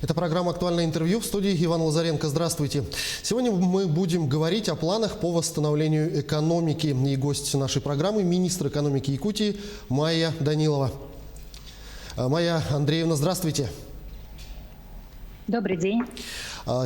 Это программа «Актуальное интервью», в студии Иван Лазаренко. Здравствуйте. Сегодня мы будем говорить о планах по восстановлению экономики. И гость нашей программы – министр экономики Якутии Майя Данилова. Майя Андреевна, здравствуйте. Добрый день.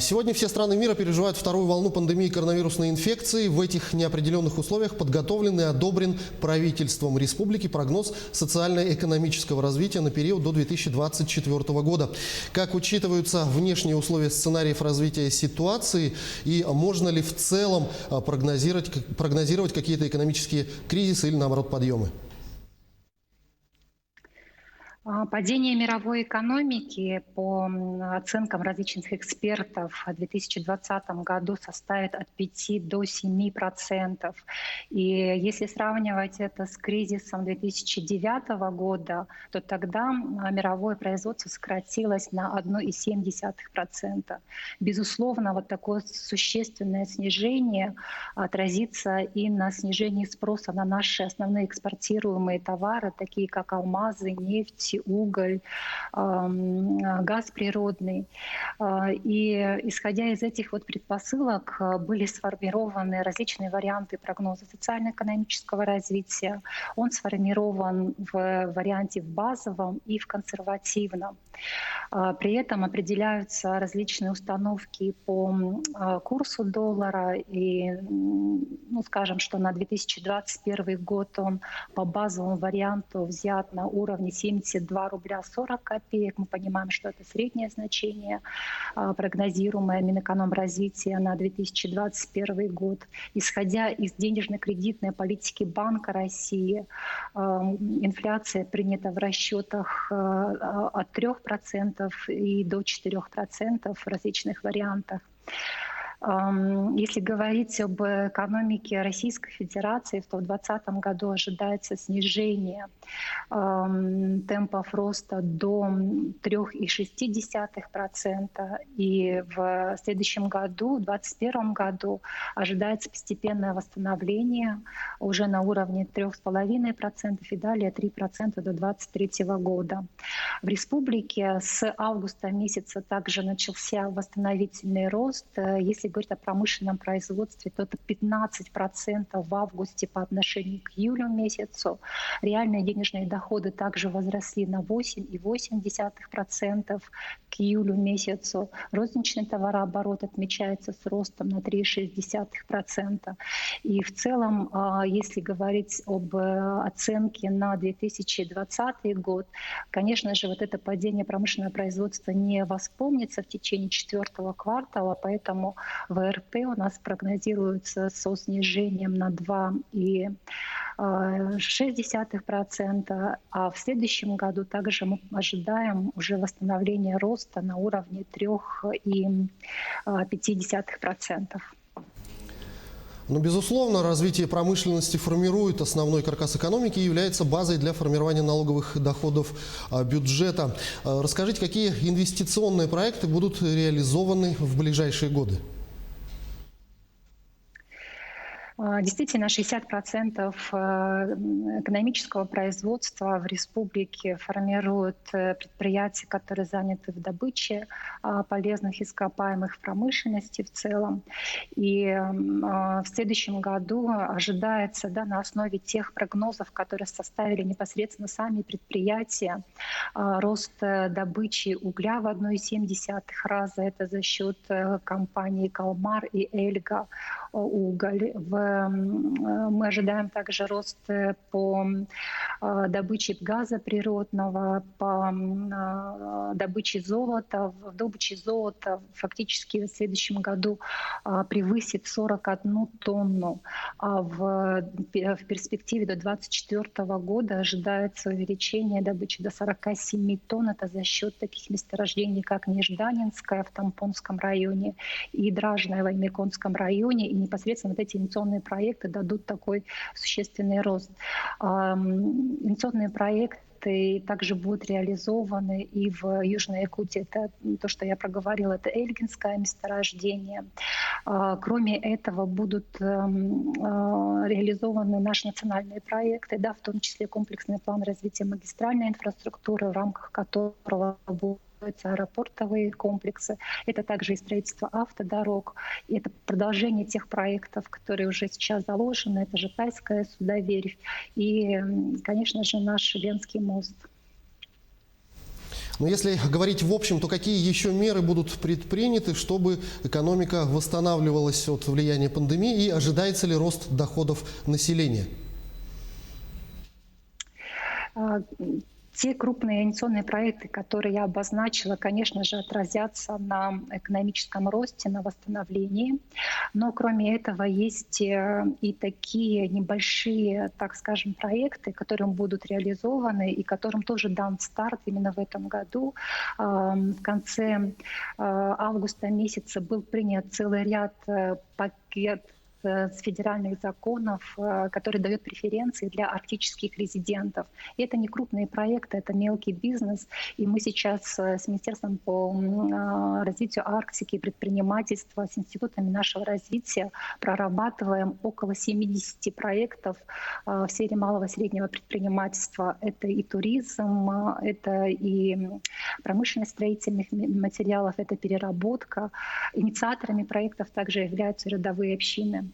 Сегодня все страны мира переживают вторую волну пандемии коронавирусной инфекции. В этих неопределенных условиях подготовлен и одобрен правительством республики прогноз социально-экономического развития на период до 2024 года. Как учитываются внешние условия сценариев развития ситуации и можно ли в целом прогнозировать какие-то экономические кризисы или, наоборот, подъемы? Падение мировой экономики по оценкам различных экспертов в 2020 году составит от 5 до 7%. И если сравнивать это с кризисом 2009 года, то тогда мировое производство сократилось на 1,7%. Безусловно, вот такое существенное снижение отразится и на снижении спроса на наши основные экспортируемые товары, такие как алмазы, нефть, уголь, газ природный. И исходя из этих предпосылок были сформированы различные варианты прогноза социально-экономического развития. Он сформирован в варианте в базовом и в консервативном. При этом определяются различные установки по курсу доллара. И, скажем, что на 2021 год он по базовому варианту взят на уровне 72 рубля 40 копеек. Мы понимаем, что это среднее значение, прогнозируемое Минэкономразвития на 2021 год. Исходя из денежно-кредитной политики Банка России, инфляция принята в расчетах от 3% и до 4% в различных вариантах. Если говорить об экономике Российской Федерации, то в 2020 году ожидается снижение темпов роста до 3,6%. И в следующем году, в 2021 году, ожидается постепенное восстановление уже на уровне 3,5% и далее 3% до 2023 года. В республике с августа месяца также начался восстановительный рост. Если говорить о промышленном производстве, то это 15% в августе по отношению к июлю месяцу. Реальные денежные доходы также возросли на 8,8% к июлю месяцу. Розничный товарооборот отмечается с ростом на 3,6%. И в целом, если говорить об оценке на 2020 год, конечно же, вот это падение промышленного производства не восполнится в течение четвертого квартала, поэтому ВРП у нас прогнозируется со снижением на 2,6%, а в следующем году также мы ожидаем уже восстановления роста на уровне 3,5%. Но, безусловно, развитие промышленности формирует основной каркас экономики и является базой для формирования налоговых доходов бюджета. Расскажите, какие инвестиционные проекты будут реализованы в ближайшие годы? Действительно, 60% экономического производства в республике формируют предприятия, которые заняты в добыче полезных ископаемых в промышленности в целом. И в следующем году ожидается, на основе тех прогнозов, которые составили непосредственно сами предприятия, рост добычи угля в 1,7 раза. Это за счет компаний «Калмар» и «Эльга» уголь. Мы ожидаем также рост по добыче газа природного, по добыче золота. В добыче золота фактически в следующем году превысит 41 тонну. А в перспективе до 2024 года ожидается увеличение добычи до 47 тонн. Это за счет таких месторождений, как Нежданинское в Тампонском районе и Дражное в Аймеконском районе. И непосредственно эти инвестиционные проекты дадут такой существенный рост. Инвестиционные проекты также будут реализованы и в Южной Якутии. Это то, что я проговорила, это Эльгинское месторождение. Кроме этого будут реализованы наши национальные проекты, в том числе комплексный план развития магистральной инфраструктуры, в рамках которого будут строятся аэропортовые комплексы, это также и строительство автодорог, и это продолжение тех проектов, которые уже сейчас заложены, это же Тайская судоверфь и, конечно же, наш Венский мост. Но если говорить в общем, то какие еще меры будут предприняты, чтобы экономика восстанавливалась от влияния пандемии, и ожидается ли рост доходов населения? Те крупные инвестиционные проекты, которые я обозначила, конечно же, отразятся на экономическом росте, на восстановлении. Но кроме этого есть и такие небольшие, так скажем, проекты, которые будут реализованы и которым тоже дан старт именно в этом году. В конце августа месяца был принят целый ряд пакет с федеральных законов, который дает преференции для арктических резидентов. И это не крупные проекты, это мелкий бизнес. И мы сейчас с Министерством по развитию Арктики и предпринимательства, с институтами нашего развития прорабатываем около 70 проектов в сфере малого и среднего предпринимательства. Это и туризм, это и промышленность строительных материалов, это переработка. Инициаторами проектов также являются рядовые общины.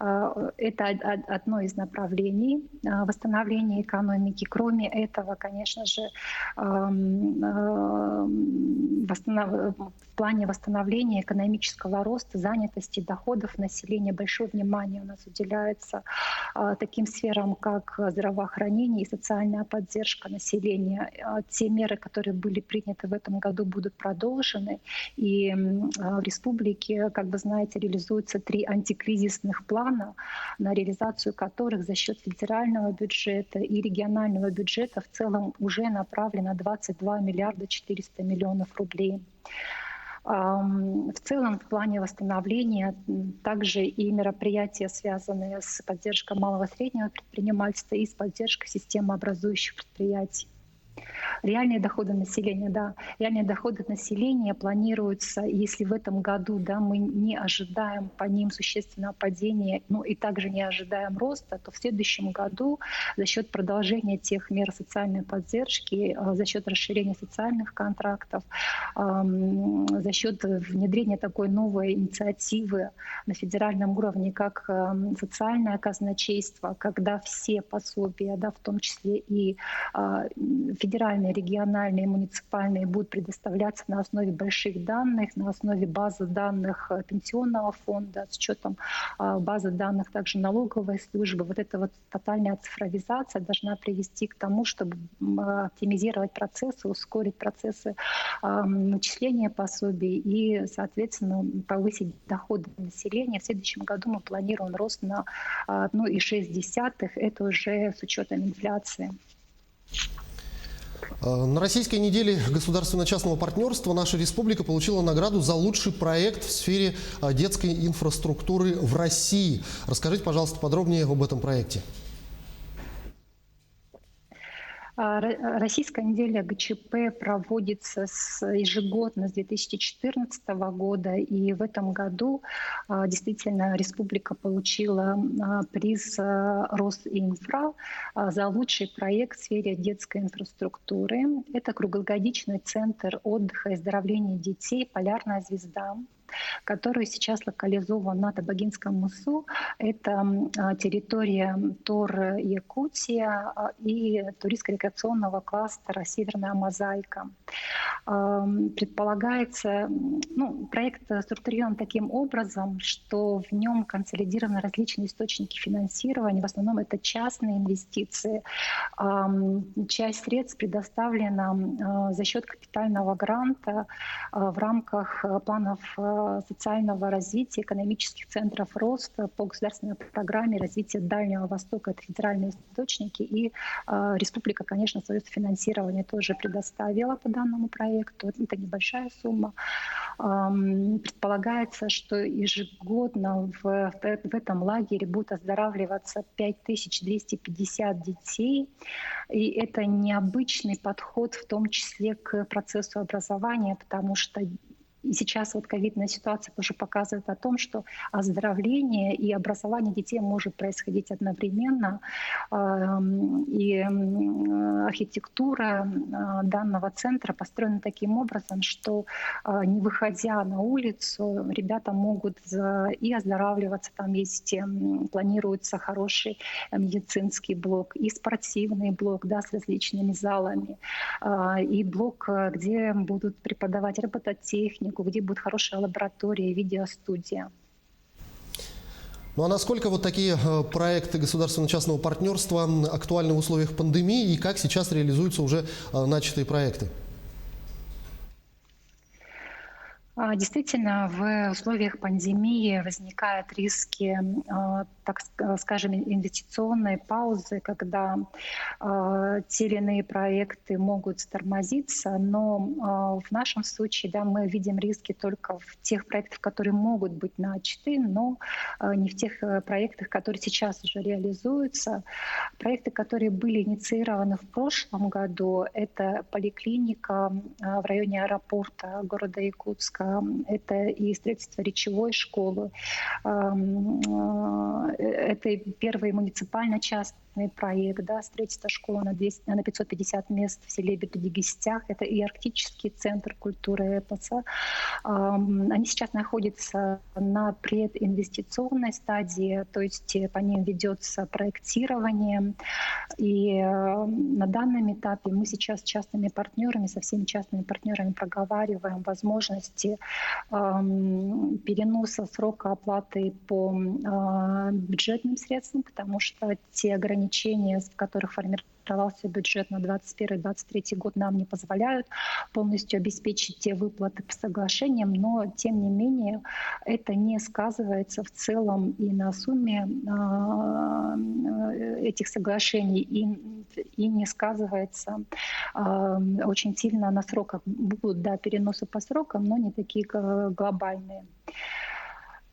Это одно из направлений восстановления экономики. Кроме этого, конечно же, в плане восстановления экономического роста, занятости, доходов населения большое внимание у нас уделяется таким сферам, как здравоохранение и социальная поддержка населения. Те меры, которые были приняты в этом году, будут продолжены. И в республике, как вы знаете, реализуются 3 антикризисных плана, на реализацию которых за счет федерального бюджета и регионального бюджета в целом уже направлено 22 миллиарда 400 миллионов рублей. В целом, в плане восстановления также и мероприятия, связанные с поддержкой малого и среднего предпринимательства и с поддержкой системообразующих предприятий. Реальные доходы населения, да. Реальные доходы населения планируются, если в этом году, да, мы не ожидаем по ним существенного падения, ну и также не ожидаем роста, то в следующем году за счет продолжения тех мер социальной поддержки, за счет расширения социальных контрактов, за счет внедрения такой новой инициативы на федеральном уровне, как социальное казначейство, когда все пособия, да, в том числе и федеральные, региональные, муниципальные будут предоставляться на основе больших данных, на основе базы данных пенсионного фонда, с учетом базы данных также налоговой службы. Вот эта вот тотальная цифровизация должна привести к тому, чтобы оптимизировать процессы, ускорить процессы начисления пособий и, соответственно, повысить доходы населения. В следующем году мы планируем рост на 1,6. Это уже с учетом инфляции. На российской неделе государственно-частного партнерства наша республика получила награду за лучший проект в сфере детской инфраструктуры в России. Расскажите, пожалуйста, подробнее об этом проекте. Российская неделя ГЧП проводится ежегодно с 2014 года, и в этом году действительно республика получила приз Росинфра за лучший проект в сфере детской инфраструктуры. Это круглогодичный центр отдыха и оздоровления детей «Полярная звезда», который сейчас локализован на Табагинском мысу. Это территория ТОР Якутия и туристско-рекреационного кластера «Северная мозаика». Предполагается, проект структурирован таким образом, что в нем консолидированы различные источники финансирования. В основном это частные инвестиции. Часть средств предоставлена за счет капитального гранта в рамках планов социального развития, экономических центров роста по государственной программе развития Дальнего Востока. Это федеральные источники. И республика, конечно, свое финансирование тоже предоставила по данному проекту. Это небольшая сумма. Предполагается, что ежегодно в этом лагере будут оздоравливаться 5250 детей. И это необычный подход, в том числе к процессу образования, потому что И сейчас вот ковидная ситуация тоже показывает о том, что оздоровление и образование детей может происходить одновременно. И архитектура данного центра построена таким образом, что не выходя на улицу, ребята могут и оздоравливаться. Там есть, планируется хороший медицинский блок, и спортивный блок, да, с различными залами, и блок, где будут преподавать робототехнику, где будет хорошая лаборатория, видеостудия. Ну а насколько вот такие проекты государственно-частного партнерства актуальны в условиях пандемии и как сейчас реализуются уже начатые проекты? Действительно, в условиях пандемии возникают риски, так скажем, инвестиционной паузы, когда те или иные проекты могут тормозиться, но в нашем случае, да, мы видим риски только в тех проектах, которые могут быть начаты, но не в тех проектах, которые сейчас уже реализуются. Проекты, которые были инициированы в прошлом году, это поликлиника в районе аэропорта города Якутска, это и строительство речевой школы, это первый муниципально-частный проект, да, строительство школы на 550 мест в селе Бедугистях, это и Арктический центр культуры эпоса. Они сейчас находятся на прединвестиционной стадии, то есть по ним ведется проектирование. И на данном этапе мы сейчас с частными партнерами, со всеми частными партнерами проговариваем возможности переноса срока оплаты по бюджетным средствам, потому что те ограничения, в которых формировался бюджет на 2021-2023 год, нам не позволяют полностью обеспечить те выплаты по соглашениям, но тем не менее это не сказывается в целом и на сумме этих соглашений, и не сказывается очень сильно на сроках. Будут, да, переносы по срокам, но не такие глобальные.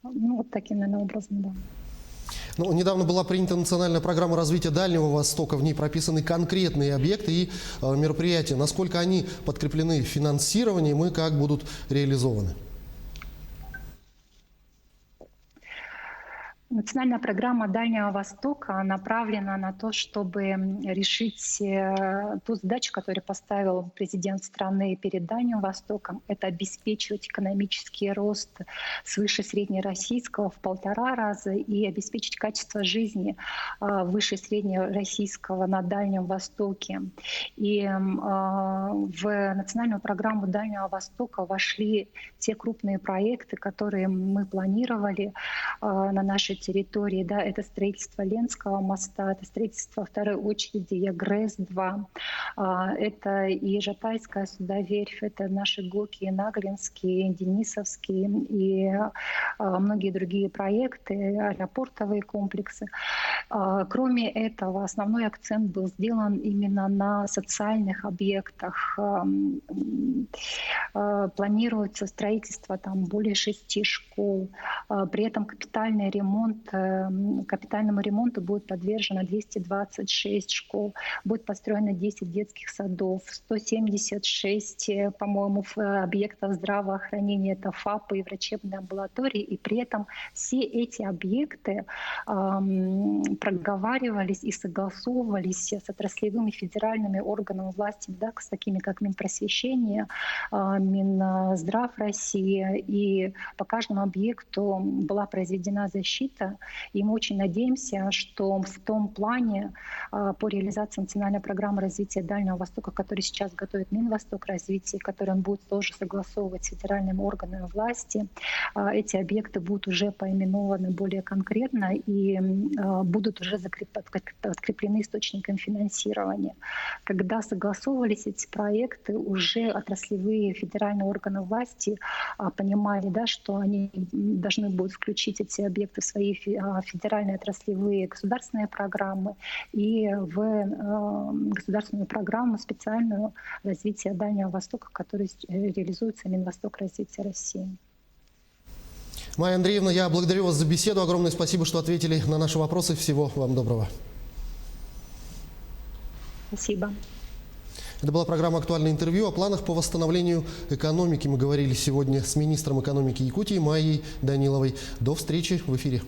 Ну, вот таким, наверное, образом, да. Ну, недавно была принята национальная программа развития Дальнего Востока. В ней прописаны конкретные объекты и мероприятия. Насколько они подкреплены финансированием и как будут реализованы? Национальная программа Дальнего Востока направлена на то, чтобы решить ту задачу, которую поставил президент страны перед Дальним Востоком. Это обеспечивать экономический рост свыше среднероссийского в 1,5 раза и обеспечить качество жизни выше среднероссийского на Дальнем Востоке. И в национальную программу Дальнего Востока вошли те крупные проекты, которые мы планировали на нашей территории, да, это строительство Ленского моста, это строительство второй очереди ЯГРЭС-2, это и Жатайская судоверфь, это наши Гоки, Наглинские, Денисовские и многие другие проекты, аэропортовые комплексы. Кроме этого, основной акцент был сделан именно на социальных объектах. Планируется строительство там более 6 школ, при этом капитальному ремонту будет подвержено 226 школ, будет построено 10 детских садов, 176, по-моему, объектов здравоохранения, это ФАПы и врачебные амбулатории, и при этом все эти объекты проговаривались и согласовывались с отраслевыми федеральными органами власти, да, с такими как Минпросвещение, Минздрав России, и по каждому объекту была произведена защита, и мы очень надеемся, что в том плане по реализации национальной программы развития Дальнего Востока, который сейчас готовит Минвосток развития, который он будет тоже согласовывать с федеральными органами власти, эти объекты будут уже поименованы более конкретно и будут уже подкреплены источником финансирования. Когда согласовывались эти проекты, уже отраслевые федеральные органы власти понимали, да, что они должны будут включить эти объекты в свои федеральные отраслевые государственные программы и в государственную программу специальную развития Дальнего Востока, которая реализуется Минвосток развития России. Майя Андреевна, я благодарю вас за беседу. Огромное спасибо, что ответили на наши вопросы. Всего вам доброго. Спасибо. Это была программа «Актуальное интервью». О планах по восстановлению экономики мы говорили сегодня с министром экономики Якутии Майей Даниловой. До встречи в эфире.